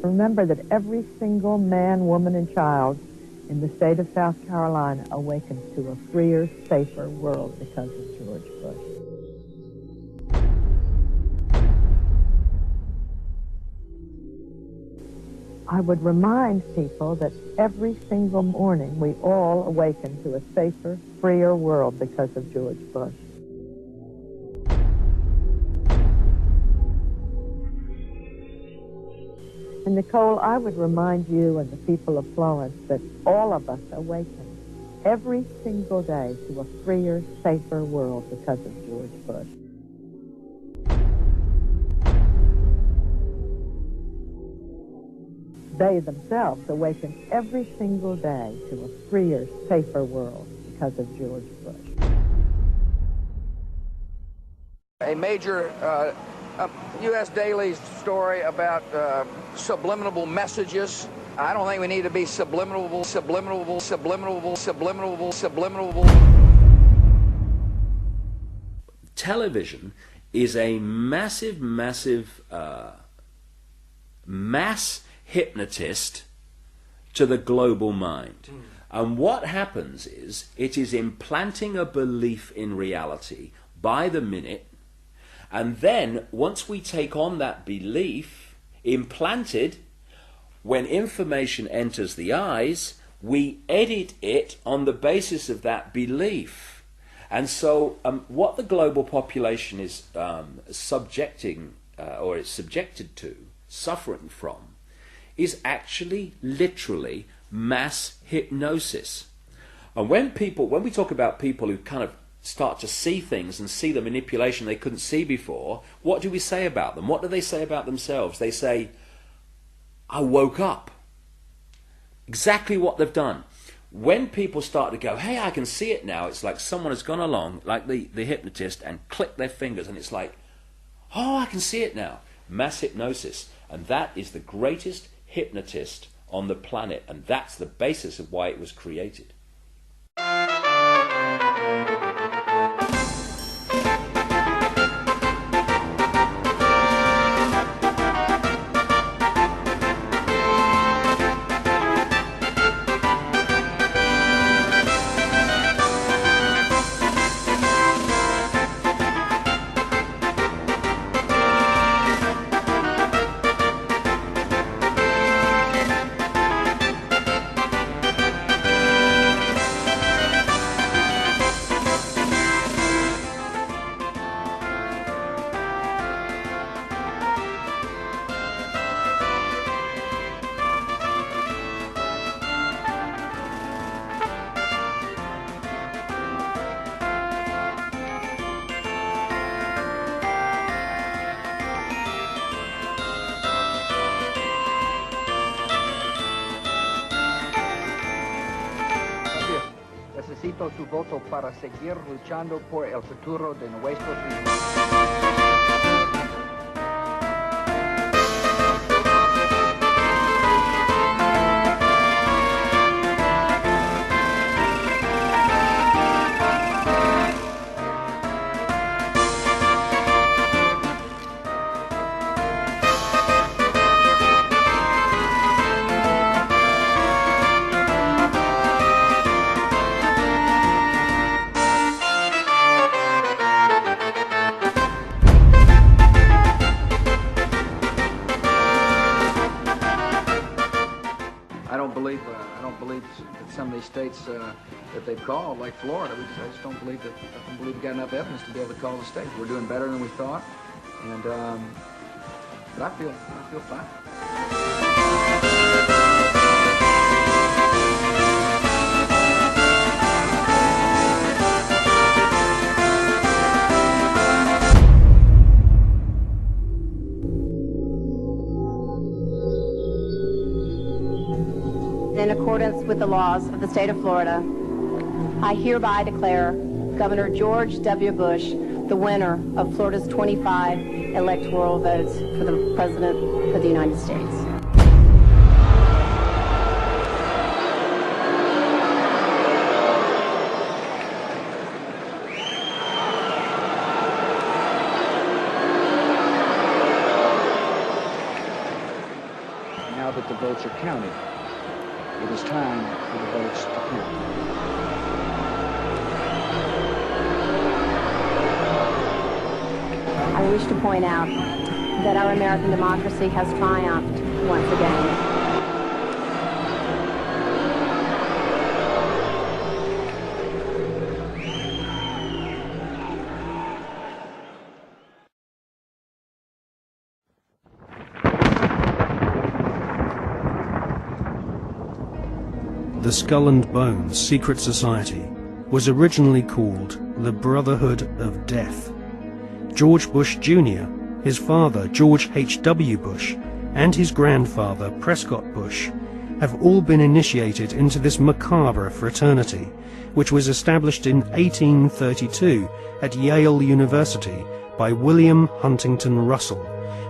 Remember that every single man, woman, and child in the state of South Carolina awakens to a freer, safer world because of George Bush. I would remind people that every single morning we all awaken to a safer, freer world because of George Bush. And Nicole, I would remind you and the people of Florence that all of us awaken every single day to a freer, safer world because of George Bush. They themselves awaken every single day to a freer, safer world because of George Bush. A major U.S. Daily story about subliminal messages. I don't think we need to be subliminal. Television is a massive mass hypnotist to the global mind. And what happens is it is implanting a belief in reality by the minute, and then once we take on that belief implanted, when information enters the eyes, we edit it on the basis of that belief. And so what the global population is subjected to, suffering from, is actually literally mass hypnosis. And when we talk about people who kind of start to see things and see the manipulation they couldn't see before, what do we say about them? What do they say about themselves? They say, I woke up. Exactly what they've done. When people start to go, hey, I can see it now, it's like someone has gone along, like the hypnotist, and clicked their fingers, and it's like, oh, I can see it now. Mass hypnosis. And that is the greatest hypnotist on the planet, and that's the basis of why it was created. Necesito su voto para seguir luchando por el futuro de nuestros hijos. I don't believe that some of these states that they've called, like Florida, I just don't believe we got enough evidence to be able to call the state. We're doing better than we thought, and but I feel fine. In accordance with the laws of the state of Florida, I hereby declare Governor George W. Bush the winner of Florida's 25 electoral votes for the President of the United States. now that the votes are counted, it is time for the votes to count. I wish to point out that our American democracy has triumphed once again. The Skull and Bones Secret Society was originally called the Brotherhood of Death. George Bush Jr., his father George H.W. Bush, and his grandfather Prescott Bush have all been initiated into this macabre fraternity, which was established in 1832 at Yale University by William Huntington Russell,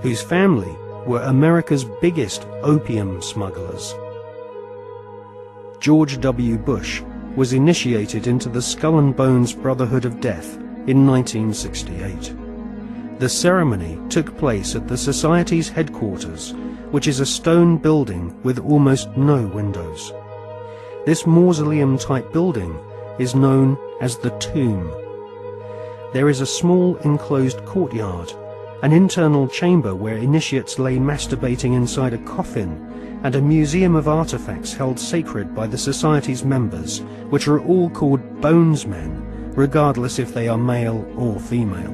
whose family were America's biggest opium smugglers. George W. Bush was initiated into the Skull and Bones Brotherhood of Death in 1968. The ceremony took place at the Society's headquarters, which is a stone building with almost no windows. This mausoleum-type building is known as the Tomb. There is a small enclosed courtyard, an internal chamber where initiates lay masturbating inside a coffin, and a museum of artifacts held sacred by the Society's members, which are all called bonesmen, regardless if they are male or female.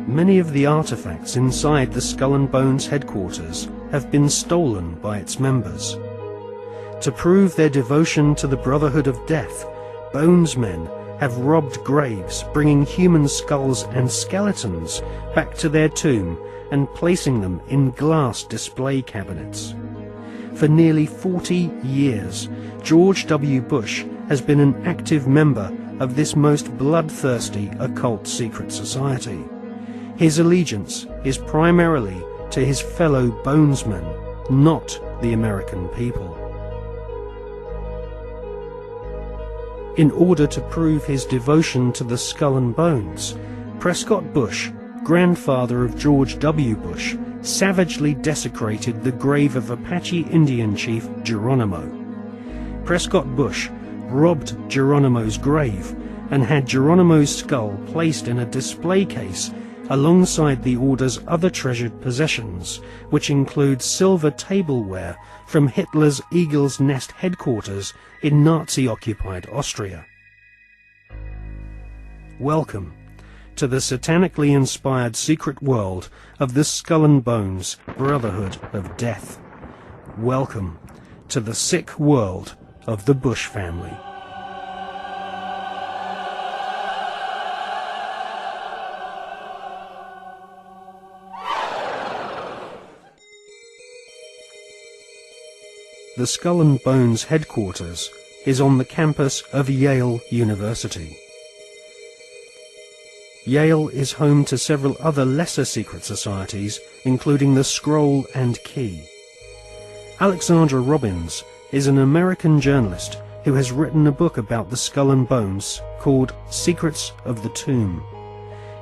Many of the artifacts inside the Skull and Bones headquarters have been stolen by its members. To prove their devotion to the Brotherhood of Death, bonesmen have robbed graves, bringing human skulls and skeletons back to their tomb and placing them in glass display cabinets. For nearly 40 years, George W. Bush has been an active member of this most bloodthirsty occult secret society. His allegiance is primarily to his fellow bonesmen, not the American people. In order to prove his devotion to the Skull and Bones, Prescott Bush, grandfather of George W. Bush, savagely desecrated the grave of Apache Indian chief Geronimo. Prescott Bush robbed Geronimo's grave and had Geronimo's skull placed in a display case alongside the order's other treasured possessions, which include silver tableware from Hitler's Eagle's Nest headquarters in Nazi-occupied Austria. Welcome to the satanically inspired secret world of the Skull and Bones Brotherhood of Death. Welcome to the sick world of the Bush family. The Skull and Bones headquarters is on the campus of Yale University. Yale is home to several other lesser secret societies, including the Scroll and Key. Alexandra Robbins is an American journalist who has written a book about the Skull and Bones called Secrets of the Tomb.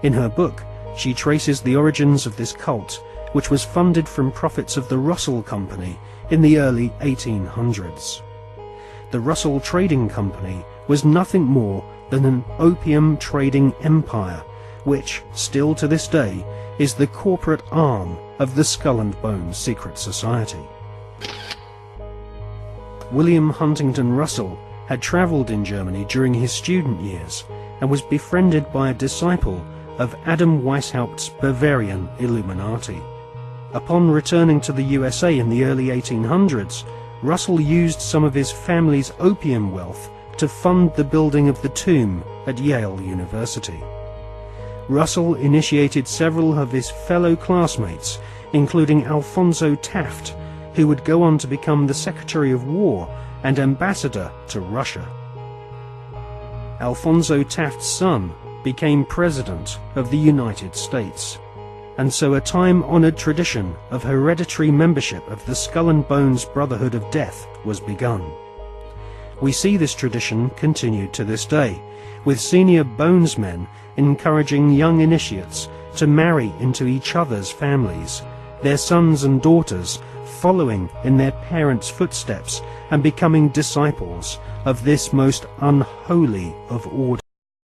In her book, she traces the origins of this cult, which was funded from profits of the Russell Company in the early 1800s. The Russell Trading Company was nothing more than an opium trading empire, which, still to this day, is the corporate arm of the Skull and Bones Secret Society. William Huntington Russell had travelled in Germany during his student years and was befriended by a disciple of Adam Weishaupt's Bavarian Illuminati. Upon returning to the USA in the early 1800s, Russell used some of his family's opium wealth to fund the building of the tomb at Yale University. Russell initiated several of his fellow classmates, including Alphonso Taft, who would go on to become the Secretary of War and ambassador to Russia. Alphonso Taft's son became President of the United States, and so a time-honored tradition of hereditary membership of the Skull and Bones Brotherhood of Death was begun. We see this tradition continued to this day, with senior bonesmen encouraging young initiates to marry into each other's families, their sons and daughters following in their parents' footsteps and becoming disciples of this most unholy of orders.